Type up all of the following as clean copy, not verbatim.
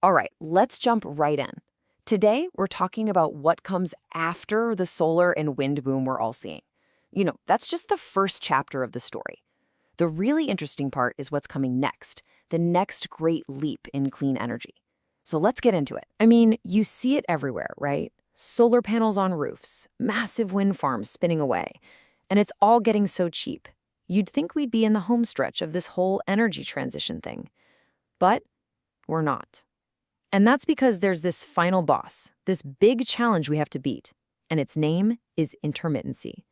All right, let's jump right in. Today, we're talking about what comes after the solar and wind boom we're all seeing. That's just the first chapter of the story. The really interesting part is what's coming next, the next great leap in clean energy. So let's get into it. I mean, you see it everywhere, right? Solar panels on roofs, massive wind farms spinning away. And it's all getting so cheap. You'd think we'd be in the home stretch of this whole energy transition thing. But we're not. And that's because there's this final boss, this big challenge we have to beat. And its name is intermittency.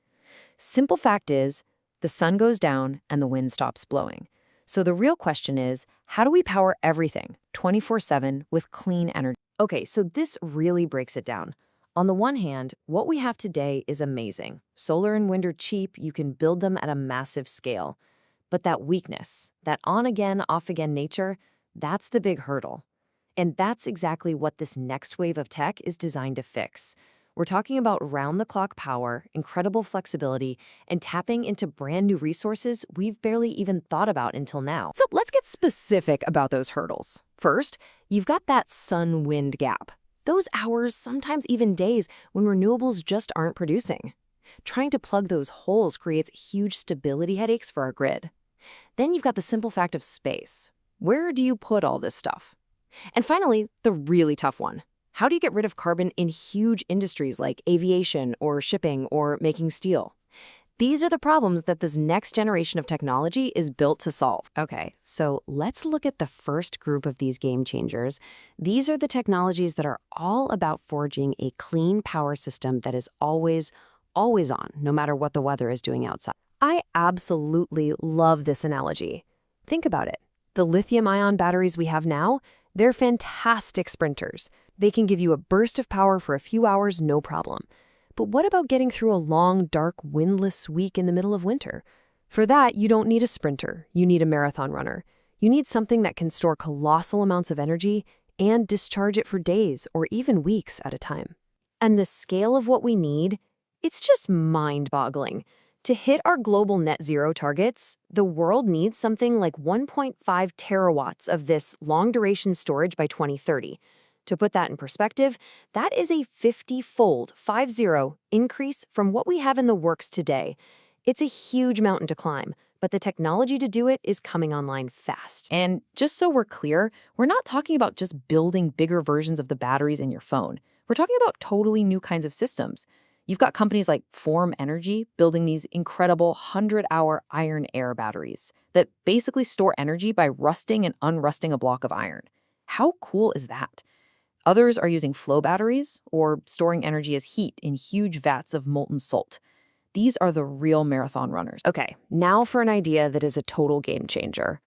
Simple fact is, the sun goes down and the wind stops blowing. So the real question is, how do we power everything 24/7 with clean energy? Okay, so this really breaks it down. On the one hand, what we have today is amazing. Solar and wind are cheap, you can build them at a massive scale. But that weakness, that on-again, off-again nature, that's the big hurdle. And that's exactly what this next wave of tech is designed to fix. We're talking about round-the-clock power, incredible flexibility, and tapping into brand new resources we've barely even thought about until now. So let's get specific about those hurdles. First, you've got that sun-wind gap. Those hours, sometimes even days, when renewables just aren't producing. Trying to plug those holes creates huge stability headaches for our grid. Then you've got the simple fact of space. Where do you put all this stuff? And finally, the really tough one. How do you get rid of carbon in huge industries like aviation or shipping or making steel? These are the problems that this next generation of technology is built to solve. Okay, so let's look at the first group of these game changers. These are the technologies that are all about forging a clean power system that is always on, no matter what the weather is doing outside. I absolutely love this analogy. Think about it. The lithium-ion batteries we have now, they're fantastic sprinters. They can give you a burst of power for a few hours, no problem. But what about getting through a long, dark, windless week in the middle of winter? For that, you don't need a sprinter. You need a marathon runner. You need something that can store colossal amounts of energy and discharge it for days or even weeks at a time. And the scale of what we need, it's just mind-boggling. To hit our global net zero targets, the world needs something like 1.5 terawatts of this long-duration storage by 2030. To put that in perspective, that is a 50-fold, 50, increase from what we have in the works today. It's a huge mountain to climb, but the technology to do it is coming online fast. And just so we're clear, we're not talking about just building bigger versions of the batteries in your phone. We're talking about totally new kinds of systems. You've got companies like Form Energy building these incredible 100-hour iron-air batteries that basically store energy by rusting and unrusting a block of iron. How cool is that? Others are using flow batteries or storing energy as heat in huge vats of molten salt. These are the real marathon runners. Okay, now for an idea that is a total game changer.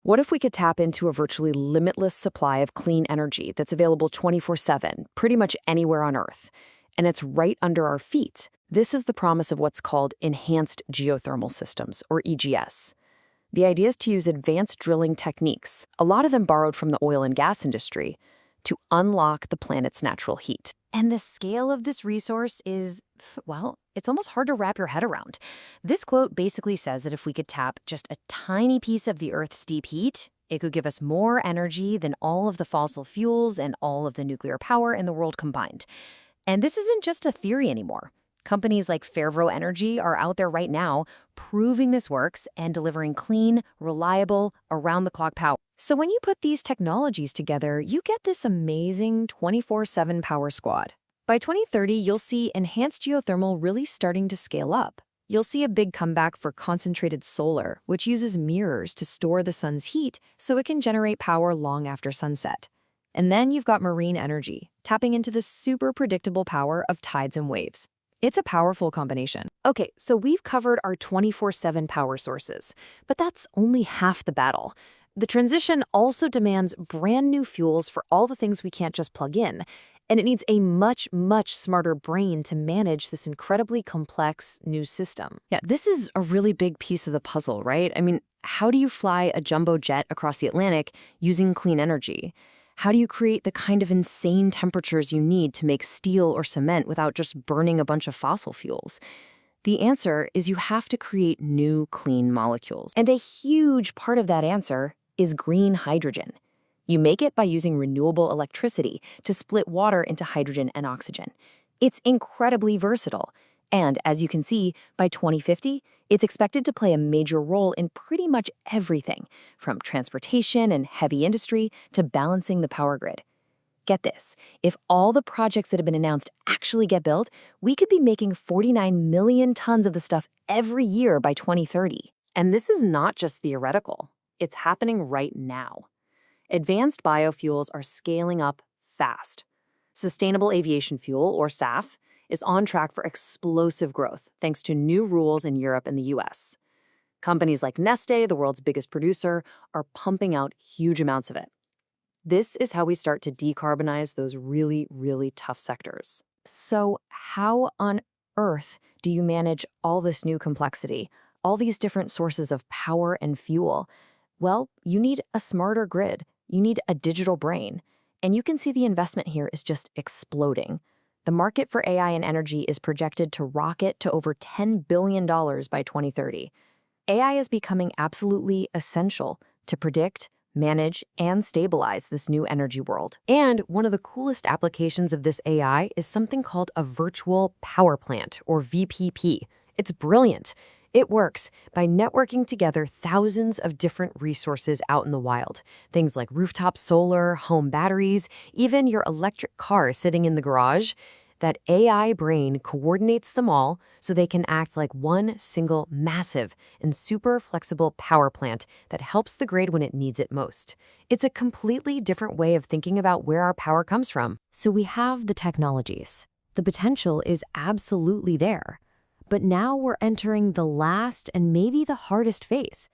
What if we could tap into a virtually limitless supply of clean energy that's available 24/7, pretty much anywhere on Earth? And it's right under our feet. This is the promise of what's called enhanced geothermal systems, or EGS. The idea is to use advanced drilling techniques, a lot of them borrowed from the oil and gas industry, to unlock the planet's natural heat. And the scale of this resource is, well, it's almost hard to wrap your head around. This quote basically says that if we could tap just a tiny piece of the Earth's deep heat, it could give us more energy than all of the fossil fuels and all of the nuclear power in the world combined. And this isn't just a theory anymore. Companies like Fervo Energy are out there right now proving this works and delivering clean, reliable, around-the-clock power. So when you put these technologies together, you get this amazing 24/7 power squad. By 2030, you'll see enhanced geothermal really starting to scale up. You'll see a big comeback for concentrated solar, which uses mirrors to store the sun's heat so it can generate power long after sunset. And then you've got marine energy, tapping into the super predictable power of tides and waves. It's a powerful combination. Okay, so we've covered our 24/7 power sources, but that's only half the battle. The transition also demands brand new fuels for all the things we can't just plug in, and it needs a much, much smarter brain to manage this incredibly complex new system. Yeah, this is a really big piece of the puzzle, right? I mean, how do you fly a jumbo jet across the Atlantic using clean energy? How do you create the kind of insane temperatures you need to make steel or cement without just burning a bunch of fossil fuels? The answer is you have to create new clean molecules. And a huge part of that answer is green hydrogen. You make it by using renewable electricity to split water into hydrogen and oxygen. It's incredibly versatile. And as you can see, by 2050, it's expected to play a major role in pretty much everything, from transportation and heavy industry to balancing the power grid. Get this, if all the projects that have been announced actually get built, we could be making 49 million tons of the stuff every year by 2030. And this is not just theoretical. It's happening right now. Advanced biofuels are scaling up fast. Sustainable aviation fuel, or SAF, is on track for explosive growth thanks to new rules in Europe and the US. Companies like Neste, the world's biggest producer, are pumping out huge amounts of it. This is how we start to decarbonize those really, really tough sectors. So how on earth do you manage all this new complexity, all these different sources of power and fuel? Well, you need a smarter grid. You need a digital brain. And you can see the investment here is just exploding. The market for AI and energy is projected to rocket to over $10 billion by 2030. AI is becoming absolutely essential to predict, manage, and stabilize this new energy world. And one of the coolest applications of this AI is something called a virtual power plant, or VPP. It's brilliant. It works by networking together thousands of different resources out in the wild. Things like rooftop solar, home batteries, even your electric car sitting in the garage. That AI brain coordinates them all so they can act like one single massive and super flexible power plant that helps the grid when it needs it most. It's a completely different way of thinking about where our power comes from. So we have the technologies. The potential is absolutely there. But now we're entering the last and maybe the hardest phase,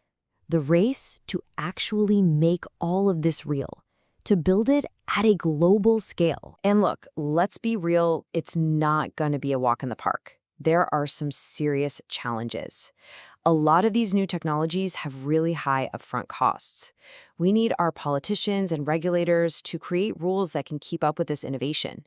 the race to actually make all of this real, to build it at a global scale. And look, let's be real, it's not going to be a walk in the park. There are some serious challenges. A lot of these new technologies have really high upfront costs. We need our politicians and regulators to create rules that can keep up with this innovation.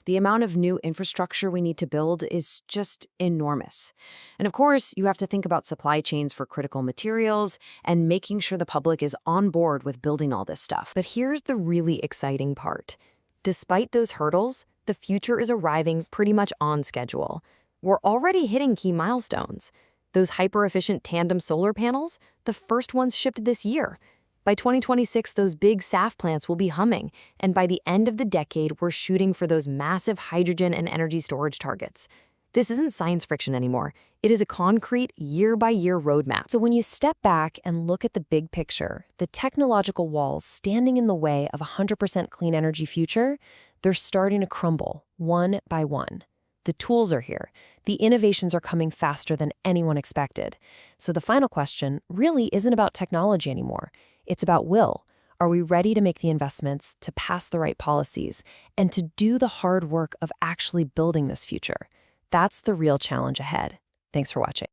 The amount of new infrastructure we need to build is just enormous. And of course, you have to think about supply chains for critical materials and making sure the public is on board with building all this stuff. But here's the really exciting part. Despite those hurdles, the future is arriving pretty much on schedule. We're already hitting key milestones. Those hyper-efficient tandem solar panels, the first ones shipped this year. By 2026, those big SAF plants will be humming, and by the end of the decade, we're shooting for those massive hydrogen and energy storage targets. This isn't science fiction anymore. It is a concrete, year-by-year roadmap. So when you step back and look at the big picture, the technological walls standing in the way of a 100% clean energy future, they're starting to crumble, one by one. The tools are here. The innovations are coming faster than anyone expected. So the final question really isn't about technology anymore. It's about will. Are we ready to make the investments, to pass the right policies, and to do the hard work of actually building this future? That's the real challenge ahead. Thanks for watching.